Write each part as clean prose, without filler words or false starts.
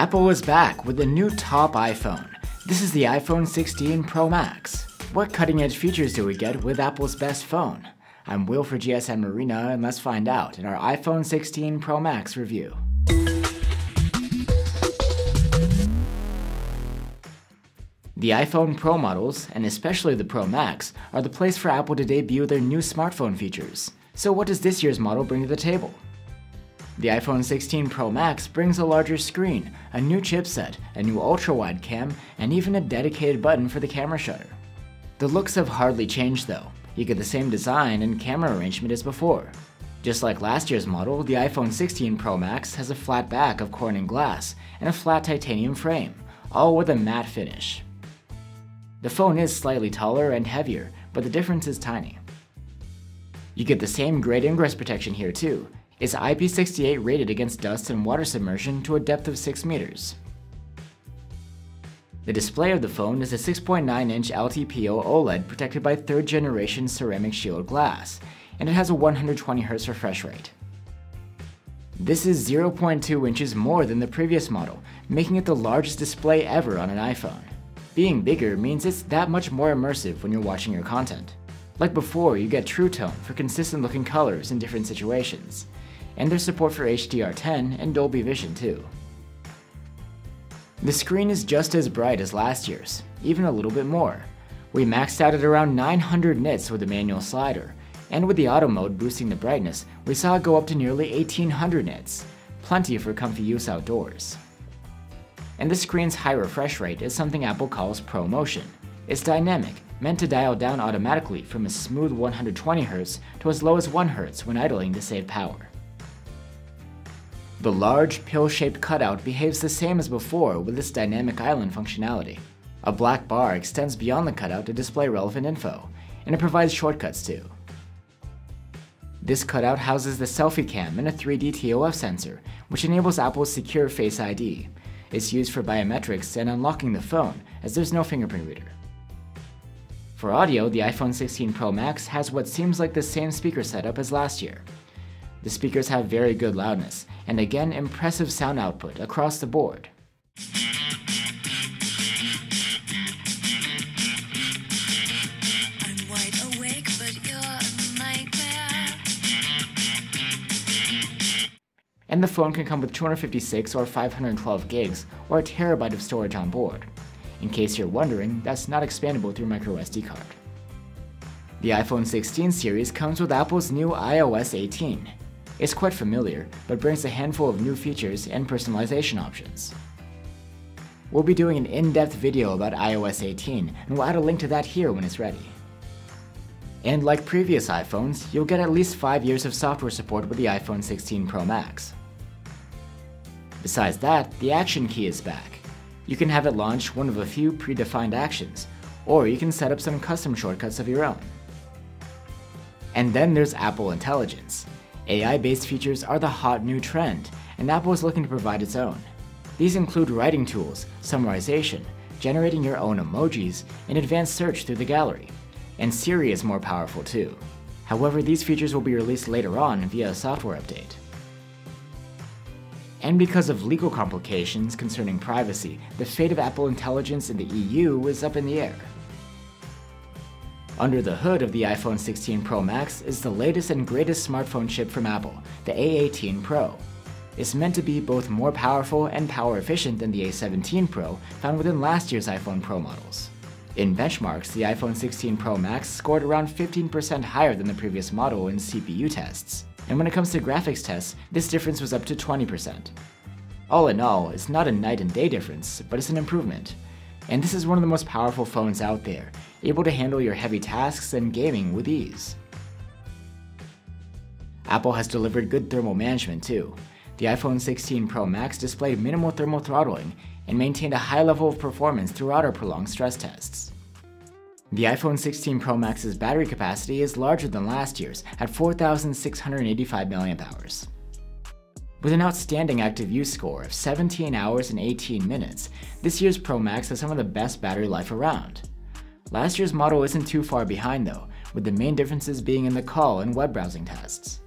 Apple is back with a new top iPhone. This is the iPhone 16 Pro Max. What cutting-edge features do we get with Apple's best phone? I'm Will for GSM Marina, and let's find out in our iPhone 16 Pro Max review. The iPhone Pro models, and especially the Pro Max, are the place for Apple to debut their new smartphone features. So what does this year's model bring to the table? The iPhone 16 Pro Max brings a larger screen, a new chipset, a new ultra-wide cam, and even a dedicated button for the camera shutter. The looks have hardly changed though. You get the same design and camera arrangement as before. Just like last year's model, the iPhone 16 Pro Max has a flat back of Corning glass and a flat titanium frame, all with a matte finish. The phone is slightly taller and heavier, but the difference is tiny. You get the same great ingress protection here too. It's IP68 rated against dust and water submersion to a depth of 6 meters. The display of the phone is a 6.9-inch LTPO OLED protected by 3rd generation ceramic shield glass, and it has a 120Hz refresh rate. This is 0.2 inches more than the previous model, making it the largest display ever on an iPhone. Being bigger means it's that much more immersive when you're watching your content. Like before, you get True Tone for consistent looking colors in different situations. And there's support for HDR10 and Dolby Vision too. The screen is just as bright as last year's, even a little bit more. We maxed out at around 900 nits with the manual slider, and with the auto mode boosting the brightness, we saw it go up to nearly 1800 nits, plenty for comfy use outdoors. And the screen's high refresh rate is something Apple calls ProMotion. It's dynamic, meant to dial down automatically from a smooth 120Hz to as low as 1 Hz when idling to save power. The large, pill-shaped cutout behaves the same as before with its dynamic island functionality. A black bar extends beyond the cutout to display relevant info, and it provides shortcuts too. This cutout houses the selfie cam and a 3D TOF sensor, which enables Apple's secure Face ID. It's used for biometrics and unlocking the phone, as there's no fingerprint reader. For audio, the iPhone 16 Pro Max has what seems like the same speaker setup as last year. The speakers have very good loudness, and again impressive sound output across the board. I'm wide awake, but you're a nightmare. And the phone can come with 256 or 512 gigs or a terabyte of storage on board. In case you're wondering, that's not expandable through microSD card. The iPhone 16 series comes with Apple's new iOS 18. It's quite familiar, but brings a handful of new features and personalization options. We'll be doing an in-depth video about iOS 18, and we'll add a link to that here when it's ready. And like previous iPhones, you'll get at least 5 years of software support with the iPhone 16 Pro Max. Besides that, the Action Key is back. You can have it launch one of a few predefined actions, or you can set up some custom shortcuts of your own. And then there's Apple Intelligence. AI-based features are the hot new trend, and Apple is looking to provide its own. These include writing tools, summarization, generating your own emojis, and advanced search through the gallery. And Siri is more powerful too. However, these features will be released later on via a software update. And because of legal complications concerning privacy, the fate of Apple Intelligence in the EU is up in the air. Under the hood of the iPhone 16 Pro Max is the latest and greatest smartphone chip from Apple, the A18 Pro. It's meant to be both more powerful and power efficient than the A17 Pro found within last year's iPhone Pro models. In benchmarks, the iPhone 16 Pro Max scored around 15% higher than the previous model in CPU tests, and when it comes to graphics tests, this difference was up to 20%. All in all, it's not a night and day difference, but it's an improvement. And this is one of the most powerful phones out there, able to handle your heavy tasks and gaming with ease. Apple has delivered good thermal management too. The iPhone 16 Pro Max displayed minimal thermal throttling and maintained a high level of performance throughout our prolonged stress tests. The iPhone 16 Pro Max's battery capacity is larger than last year's at 4,685 mAh. With an outstanding active use score of 17 hours and 18 minutes, this year's Pro Max has some of the best battery life around. Last year's model isn't too far behind though, with the main differences being in the call and web browsing tests.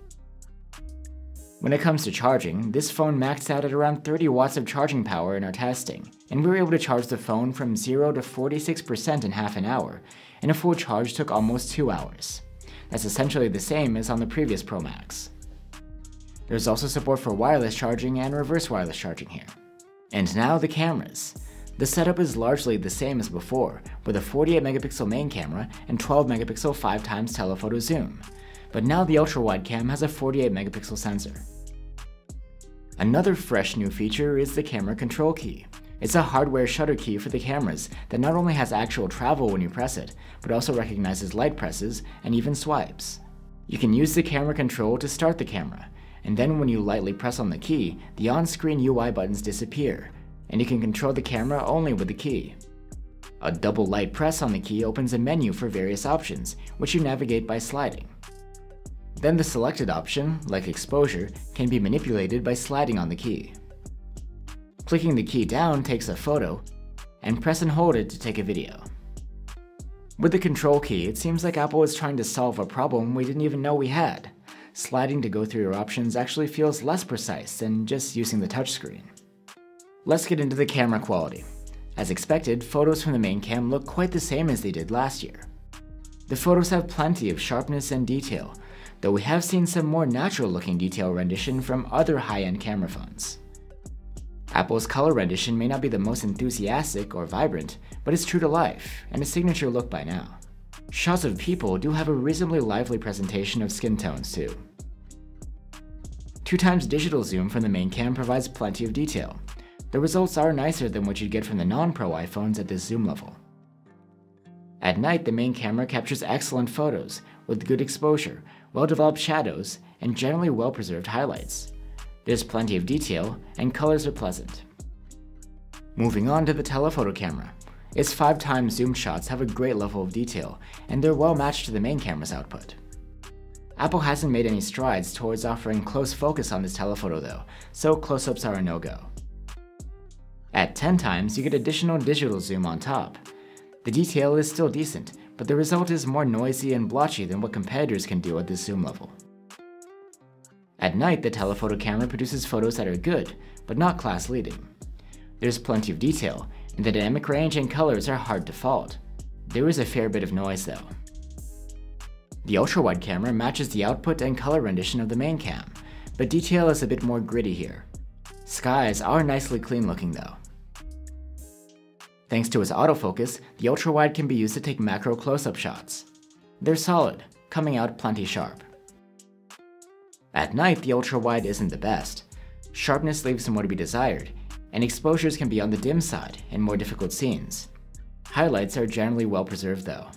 When it comes to charging, this phone maxed out at around 30 watts of charging power in our testing, and we were able to charge the phone from 0 to 46% in half an hour, and a full charge took almost 2 hours. That's essentially the same as on the previous Pro Max. There's also support for wireless charging and reverse wireless charging here. And now the cameras. The setup is largely the same as before, with a 48 megapixel main camera and 12 megapixel 5x telephoto zoom. But now the ultra-wide cam has a 48 megapixel sensor. Another fresh new feature is the camera control key. It's a hardware shutter key for the cameras that not only has actual travel when you press it, but also recognizes light presses and even swipes. You can use the camera control to start the camera, and then when you lightly press on the key, the on-screen UI buttons disappear, and you can control the camera only with the key. A double light press on the key opens a menu for various options, which you navigate by sliding. Then the selected option, like exposure, can be manipulated by sliding on the key. Clicking the key down takes a photo, and press and hold it to take a video. With the control key, it seems like Apple is trying to solve a problem we didn't even know we had. Sliding to go through your options actually feels less precise than just using the touchscreen. Let's get into the camera quality. As expected, photos from the main cam look quite the same as they did last year. The photos have plenty of sharpness and detail, though we have seen some more natural-looking detail rendition from other high-end camera phones. Apple's color rendition may not be the most enthusiastic or vibrant, but it's true to life, and a signature look by now. Shots of people do have a reasonably lively presentation of skin tones too. 2x digital zoom from the main cam provides plenty of detail. The results are nicer than what you'd get from the non-Pro iPhones at this zoom level. At night, the main camera captures excellent photos, with good exposure, well-developed shadows, and generally well-preserved highlights. There's plenty of detail, and colors are pleasant. Moving on to the telephoto camera. Its 5x zoom shots have a great level of detail, and they're well matched to the main camera's output. Apple hasn't made any strides towards offering close focus on this telephoto though, so close-ups are a no-go. At 10x, you get additional digital zoom on top. The detail is still decent, but the result is more noisy and blotchy than what competitors can do at this zoom level. At night, the telephoto camera produces photos that are good, but not class-leading. There's plenty of detail, and the dynamic range and colors are hard to fault. There is a fair bit of noise though. The ultra-wide camera matches the output and color rendition of the main cam, but detail is a bit more gritty here. Skies are nicely clean looking though. Thanks to its autofocus, the ultra-wide can be used to take macro close-up shots. They're solid, coming out plenty sharp. At night, the ultra-wide isn't the best. Sharpness leaves some more to be desired, and exposures can be on the dim side in more difficult scenes. Highlights are generally well preserved though.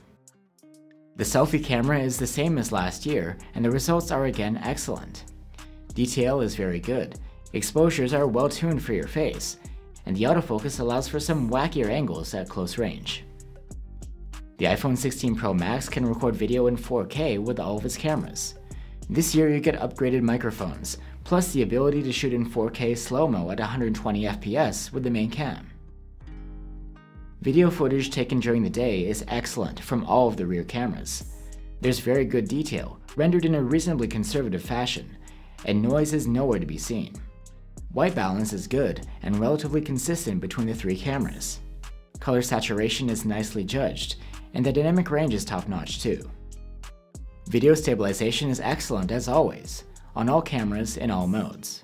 The selfie camera is the same as last year, and the results are again excellent. Detail is very good, exposures are well tuned for your face, and the autofocus allows for some wackier angles at close range. The iPhone 16 Pro Max can record video in 4K with all of its cameras. This year you get upgraded microphones, plus the ability to shoot in 4K slow-mo at 120 FPS with the main cam. Video footage taken during the day is excellent from all of the rear cameras. There's very good detail, rendered in a reasonably conservative fashion, and noise is nowhere to be seen. White balance is good and relatively consistent between the three cameras. Color saturation is nicely judged, and the dynamic range is top-notch too. Video stabilization is excellent as always, on all cameras in all modes.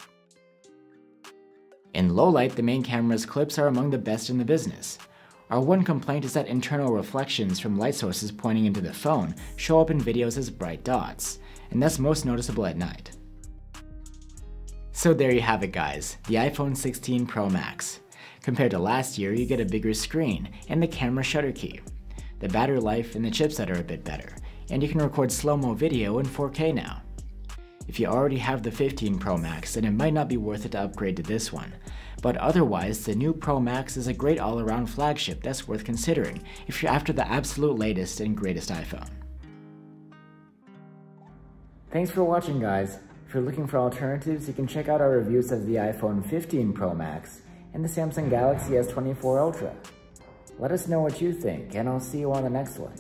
In low light, the main camera's clips are among the best in the business. Our one complaint is that internal reflections from light sources pointing into the phone show up in videos as bright dots, and that's most noticeable at night. So there you have it guys, the iPhone 16 Pro Max. Compared to last year, you get a bigger screen and the camera shutter key. The battery life and the chipset are a bit better, and you can record slow-mo video in 4K now. If you already have the 15 Pro Max, then it might not be worth it to upgrade to this one, but otherwise the new Pro Max is a great all-around flagship that's worth considering if you're after the absolute latest and greatest iPhone. Thanks for watching guys. If you're looking for alternatives, you can check out our reviews of the iPhone 15 Pro Max and the Samsung Galaxy S24 Ultra. Let us know what you think, and I'll see you on the next one.